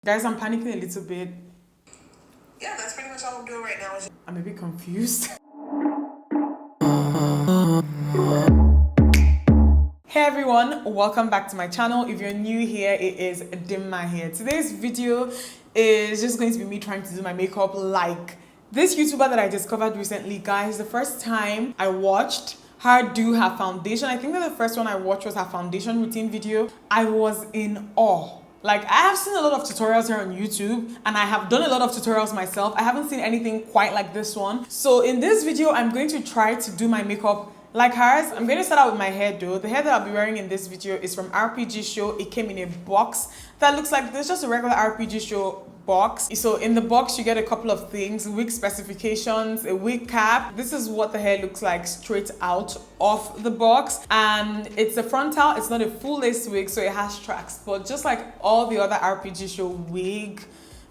Guys, I'm panicking a little bit. Yeah, that's pretty much all I'm doing right now. I'm a bit confused. Hey everyone, welcome back to my channel. If you're new here, it is Dimma here. Today's video is just going to be me trying to do my makeup like this YouTuber that I discovered recently. Guys, the first time I watched her do her foundation, I think that the first one I watched was her foundation routine video. I was in awe. Like, I have seen a lot of tutorials here on YouTube and I have done a lot of tutorials myself. I haven't seen anything quite like this one. So in this video, I'm going to try to do my makeup like hers. I'm going to start out with my hair though. The hair that I'll be wearing in this video is from RPG Show. It came in a box that looks like this, just a regular RPG Show box. So in the box you get a couple of things: wig specifications, a wig cap. This is what the hair looks like straight out of the box, and it's a frontal. It's not a full lace wig, so it has tracks, but just like all the other RPG Show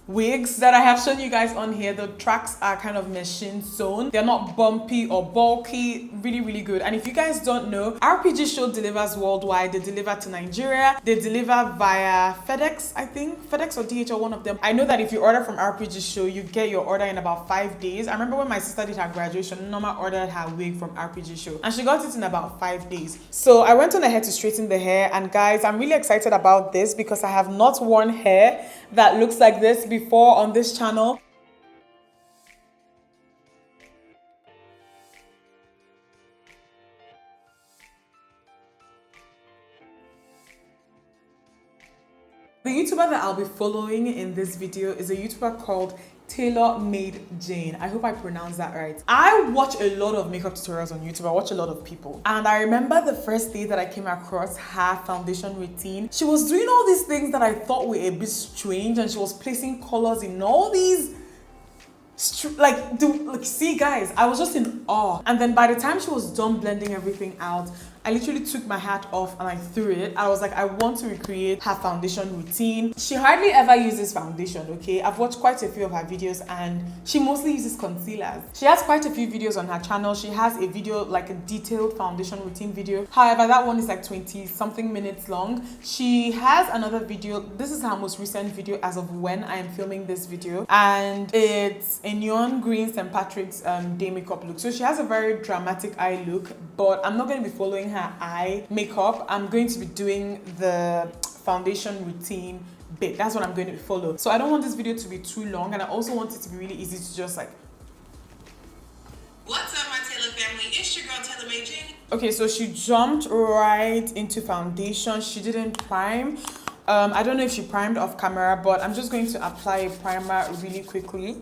wigs that I have shown you guys on here, the tracks are kind of machine sewn. They're not bumpy or bulky. Really good. And if you guys don't know, RPG Show delivers worldwide. They deliver to Nigeria. They deliver via FedEx, I think. FedEx or DHL, one of them. I know that if you order from RPG Show, you get your order in about 5 days. I remember when my sister did her graduation, Norma ordered her wig from RPG Show and she got it in about 5 days. So I went on ahead to straighten the hair, and guys, I'm really excited about this because I have not worn hair that looks like this before on this channel. The YouTuber that I'll be following in this video is a YouTuber called Tailormadejane. I hope I pronounced that right. I watch a lot of makeup tutorials on YouTube. I watch a lot of people. And I remember the first day that I came across her foundation routine. She was doing all these things that I thought were a bit strange, and she was placing colors in all these see guys, I was just in awe. And then by the time she was done blending everything out, I literally took my hat off and I threw it. I was like, I want to recreate her foundation routine. She hardly ever uses foundation, okay? I've watched quite a few of her videos and she mostly uses concealers. She has quite a few videos on her channel. She has a video, like a detailed foundation routine video. However, that one is like 20 something minutes long. She has another video. This is her most recent video as of when I am filming this video. And it's a neon green St. Patrick's day makeup look. So she has a very dramatic eye look, but I'm not going to be following her eye makeup. I'm going to be doing the foundation routine bit. That's what I'm going to follow. So I don't want this video to be too long, and I also want it to be really easy to just like... What's up, my Taylor family? It's your girl Tailormadejane. Okay, so she jumped right into foundation. She didn't prime. I don't know if she primed off camera, but I'm just going to apply a primer really quickly.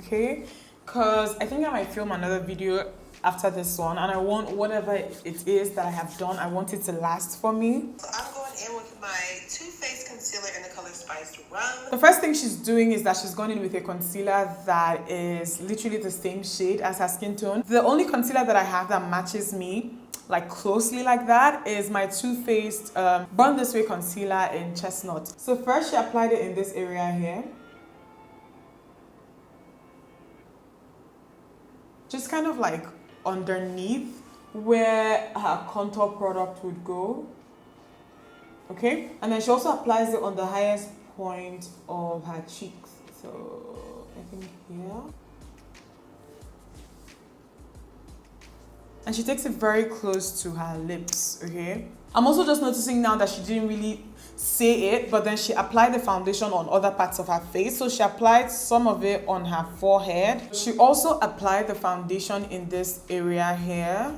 Okay, because I think I might film another video after this one, and I want whatever it is that I have done, I want it to last for me. So I'm going in with my Too Faced concealer in the color Spiced Rum. The first thing she's doing is that she's gone in with a concealer that is literally the same shade as her skin tone. The only concealer that I have that matches me like closely like that is my Too Faced Born This Way concealer in Chestnut. So first she applied it in this area here, just kind of like underneath where her contour product would go. Okay, and then she also applies it on the highest point of her cheeks, so I think here, and she takes it very close to her lips. Okay, I'm also just noticing now that she didn't really say it, but then she applied the foundation on other parts of her face. So she applied some of it on her forehead. She also applied the foundation in this area here,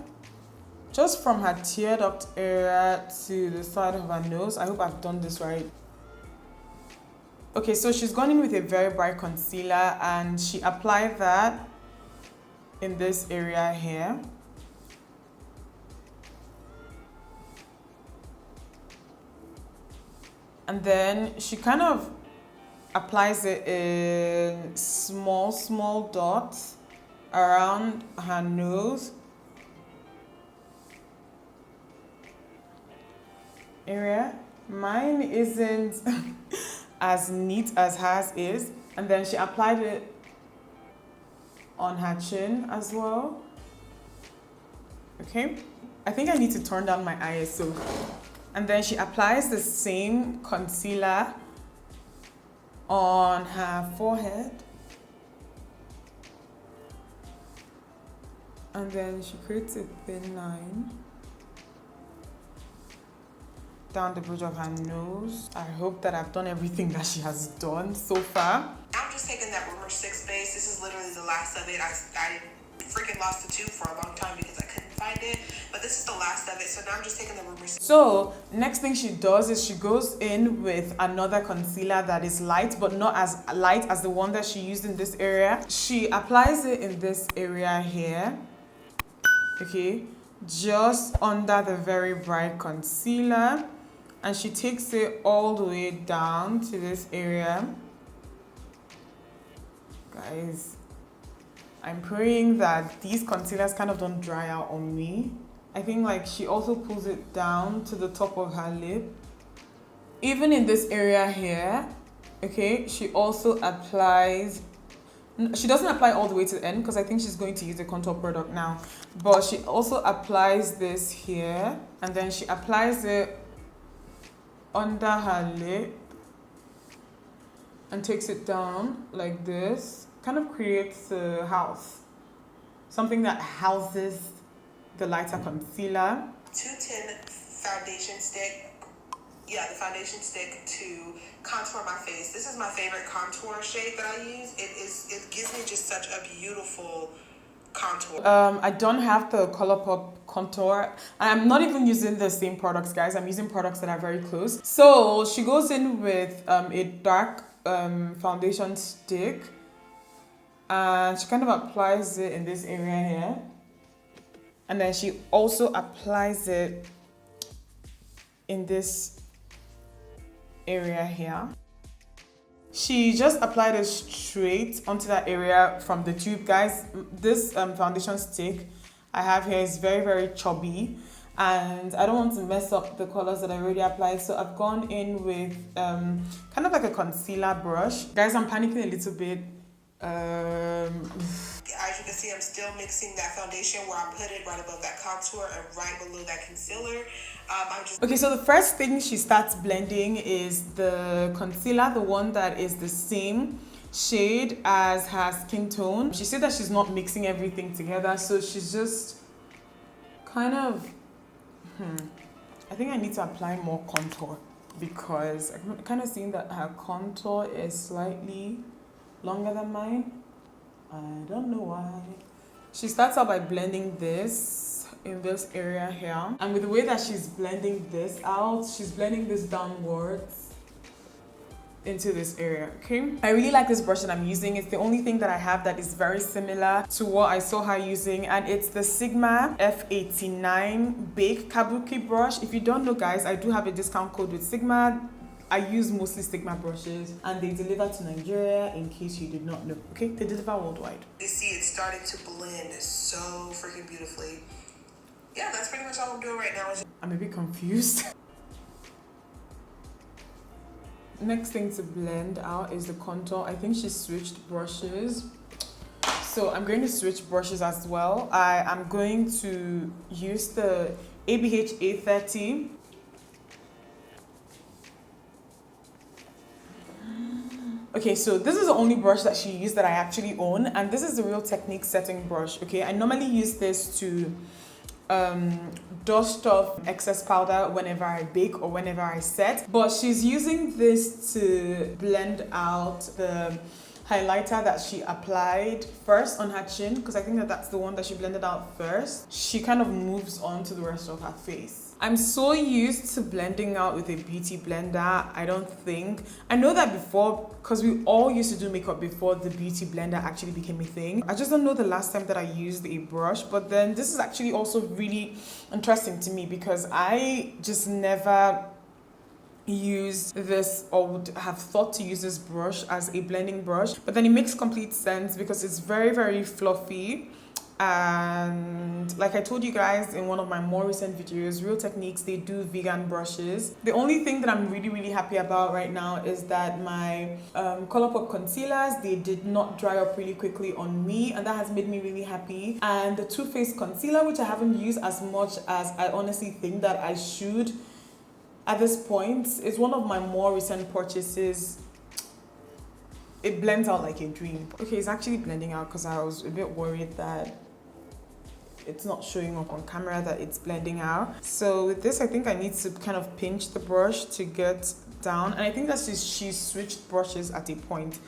just from her tear duct area to the side of her nose. I hope I've done this right. Okay, so she's gone in with a very bright concealer and she applied that in this area here. And then she kind of applies it in small dots around her nose area. Mine isn't as neat as hers is. And then she applied it on her chin as well. Okay, I think I need to turn down my ISO. And then she applies the same concealer on her forehead. And then she creates a thin line down the bridge of her nose. I hope that I've done everything that she has done so far. I'm just taking that Rumor 6 base. This is literally the last of it. I freaking lost the tube for a long time because I couldn't find it. But this is the last of it. So now I'm just taking the Rumor 6. So next thing she does is she goes in with another concealer that is light, but not as light as the one that she used in this area. She applies it in this area here. Okay, just under the very bright concealer, and she takes it all the way down to this area. Guys, I'm praying that these concealers kind of don't dry out on me. I think like she also pulls it down to the top of her lip. Even in this area here, okay, she also applies. She doesn't apply all the way to the end because I think she's going to use a contour product now. But she also applies this here, and then she applies it under her lip and takes it down like this. Kind of creates a house. Something that houses the lighter concealer. 210 foundation stick. Yeah, the foundation stick to contour my face. This is my favorite contour shade that I use. It gives me just such a beautiful contour. I don't have the ColourPop contour. I'm not even using the same products, guys. I'm using products that are very close. So she goes in with a dark foundation stick, and she kind of applies it in this area here, and then she also applies it in this area here. She just applied it straight onto that area from the tube, guys. This foundation stick I have here is very, very chubby, and I don't want to mess up the colors that I already applied, so I've gone in with kind of like a concealer brush. Guys, I'm panicking a little bit. As you can see, I'm still mixing that foundation where I put it right above that contour and right below that concealer. Okay, so the first thing she starts blending is the concealer, the one that is the same shade as her skin tone. She said that she's not mixing everything together, so she's just kind of I think I need to apply more contour because I'm kind of seeing that her contour is slightly longer than mine. I don't know why. She starts out by blending this in this area here, and with the way that she's blending this out, she's blending this downwards into this area. Okay, I really like this brush that I'm using. It's the only thing that I have that is very similar to what I saw her using, and it's the Sigma F89 Bake Kabuki brush. If you don't know, guys, I do have a discount code with Sigma. I use mostly Sigma brushes, and they deliver to Nigeria, in case you did not know. Okay, they deliver worldwide. You see it's starting to blend so freaking beautifully. Yeah, that's pretty much all I'm doing right now. I'm a bit confused. Next thing to blend out is the contour. I think she switched brushes, so I'm going to switch brushes as well. I am going to use the ABH A30. Okay, so this is the only brush that she used that I actually own, and this is the Real Technique setting brush. Okay, I normally use this to dust off excess powder whenever I bake or whenever I set, but she's using this to blend out the highlighter that she applied first on her chin, because I think that that's the one that she blended out first. She kind of moves on to the rest of her face. I'm so used to blending out with a beauty blender. I know that before, because we all used to do makeup before the beauty blender actually became a thing. I just don't know the last time that I used a brush, but then this is actually also really interesting to me because I just never used this or would have thought to use this brush as a blending brush, but then it makes complete sense because it's very, very fluffy. And like I told you guys in one of my more recent videos, Real Techniques, they do vegan brushes. The only thing that I'm really, really happy about right now is that my ColourPop concealers, they did not dry up really quickly on me, and that has made me really happy. And the Too Faced concealer, which I haven't used as much as I honestly think that I should at this point, is one of my more recent purchases. it blends out like a dream. Okay, it's actually blending out because I was a bit worried that it's not showing up on camera that it's blending out. So with this, I think I need to kind of pinch the brush to get down. And I think that she switched brushes at a point.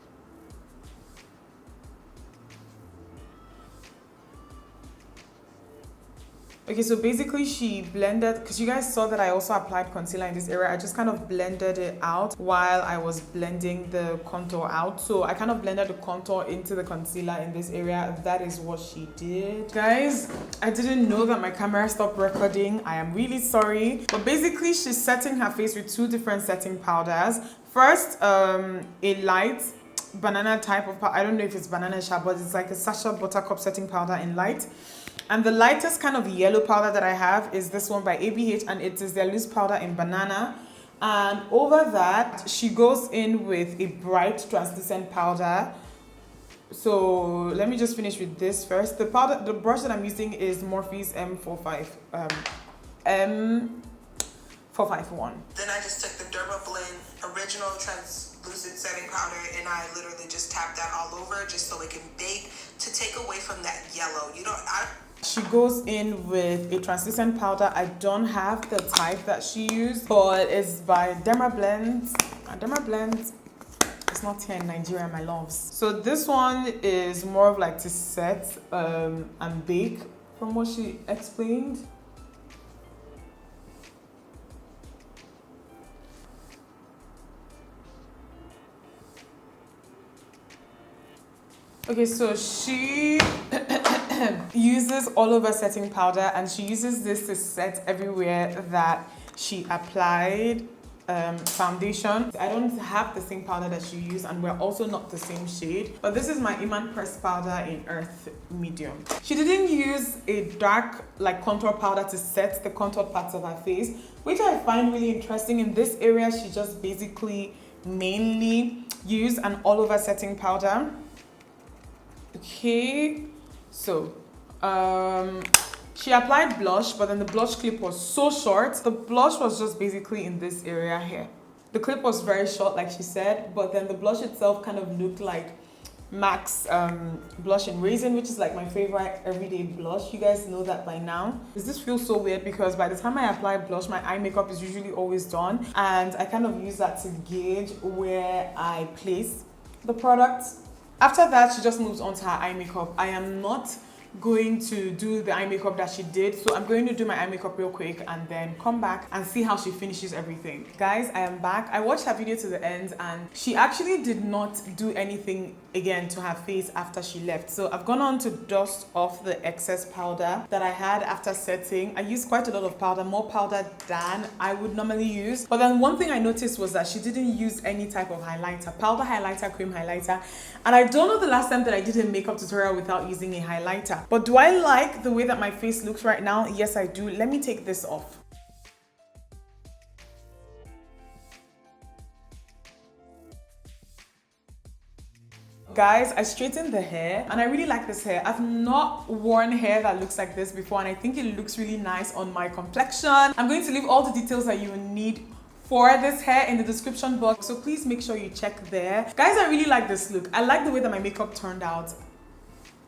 Okay, so basically she blended, because you guys saw that I also applied concealer in this area. I just kind of blended it out while I was blending the contour out. So I kind of blended the contour into the concealer in this area. That is what she did. Guys, I didn't know that my camera stopped recording. I am really sorry. But basically she's setting her face with two different setting powders. First, a light banana type of powder. I don't know if it's banana shop, but it's like a Sacha Buttercup setting powder in light. And the lightest kind of yellow powder that I have is this one by ABH, and it is their loose powder in banana. And over that, she goes in with a bright translucent powder. So let me just finish with this first. The brush that I'm using is Morphe's M451. Then I just took the Derma Blend original translucent setting powder and I literally just tapped that all over just so it can bake to take away from that yellow. She goes in with a translucent powder. I don't have the type that she used, but it's by Derma Blends. And Derma Blends is not here in Nigeria, my loves. So this one is more of like to set and bake from what she explained. Okay, so she uses all over setting powder, and she uses this to set everywhere that she applied foundation. I don't have the same powder that she used, and we're also not the same shade, but this is my Iman pressed powder in Earth Medium. She didn't use a dark like contour powder to set the contoured parts of her face, which I find really interesting. In this area, she just basically mainly used an all over setting powder. Okay, so she applied blush, but then the blush clip was so short. The blush was just basically in this area here. The clip was very short, like she said, but then the blush itself kind of looked like MAC's blush in Raizin, which is like my favorite everyday blush. You guys know that by now. This feels so weird because by the time I apply blush, my eye makeup is usually always done, and I kind of use that to gauge where I place the product. After that, she just moves on to her eye makeup. I am not going to do the eye makeup that she did, so I'm going to do my eye makeup real quick and then come back and see how she finishes everything. Guys, I am back. I watched her video to the end, and she actually did not do anything again to her face after she left. So I've gone on to dust off the excess powder that I had after setting. I used quite a lot of powder, more powder than I would normally use. But then one thing I noticed was that she didn't use any type of highlighter, powder highlighter, cream highlighter. And I don't know the last time that I did a makeup tutorial without using a highlighter. But do I like the way that my face looks right now? Yes, I do. Let me take this off. Guys, I straightened the hair and I really like this hair. I've not worn hair that looks like this before, and I think it looks really nice on my complexion. I'm going to leave all the details that you will need for this hair in the description box, so please make sure you check there. Guys, I really like this look. I like the way that my makeup turned out.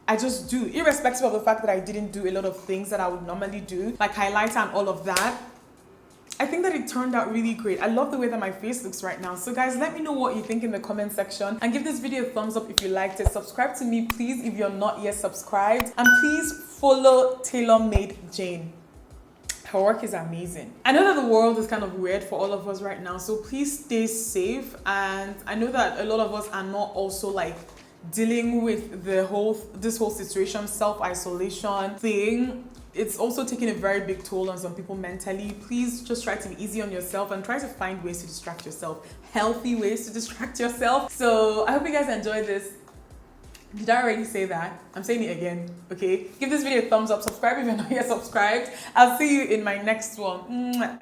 I just do, irrespective of the fact that I didn't do a lot of things that I would normally do, like highlighter and all of that. I think that it turned out really great. I love the way that my face looks right now. So guys, let me know what you think in the comment section, and give this video a thumbs up if you liked it. Subscribe to me, please, if you're not yet subscribed. And please follow Tailormadejane. Her work is amazing. I know that the world is kind of weird for all of us right now, so please stay safe. And I know that a lot of us are not also like dealing with this whole situation, self-isolation thing. It's also taking a very big toll on some people mentally. Please just try to be easy on yourself and try to find ways to distract yourself, healthy ways to distract yourself. So I hope you guys enjoyed this. Did I already say that? I'm saying it again, okay? Give this video a thumbs up, subscribe if you're not yet subscribed. I'll see you in my next one.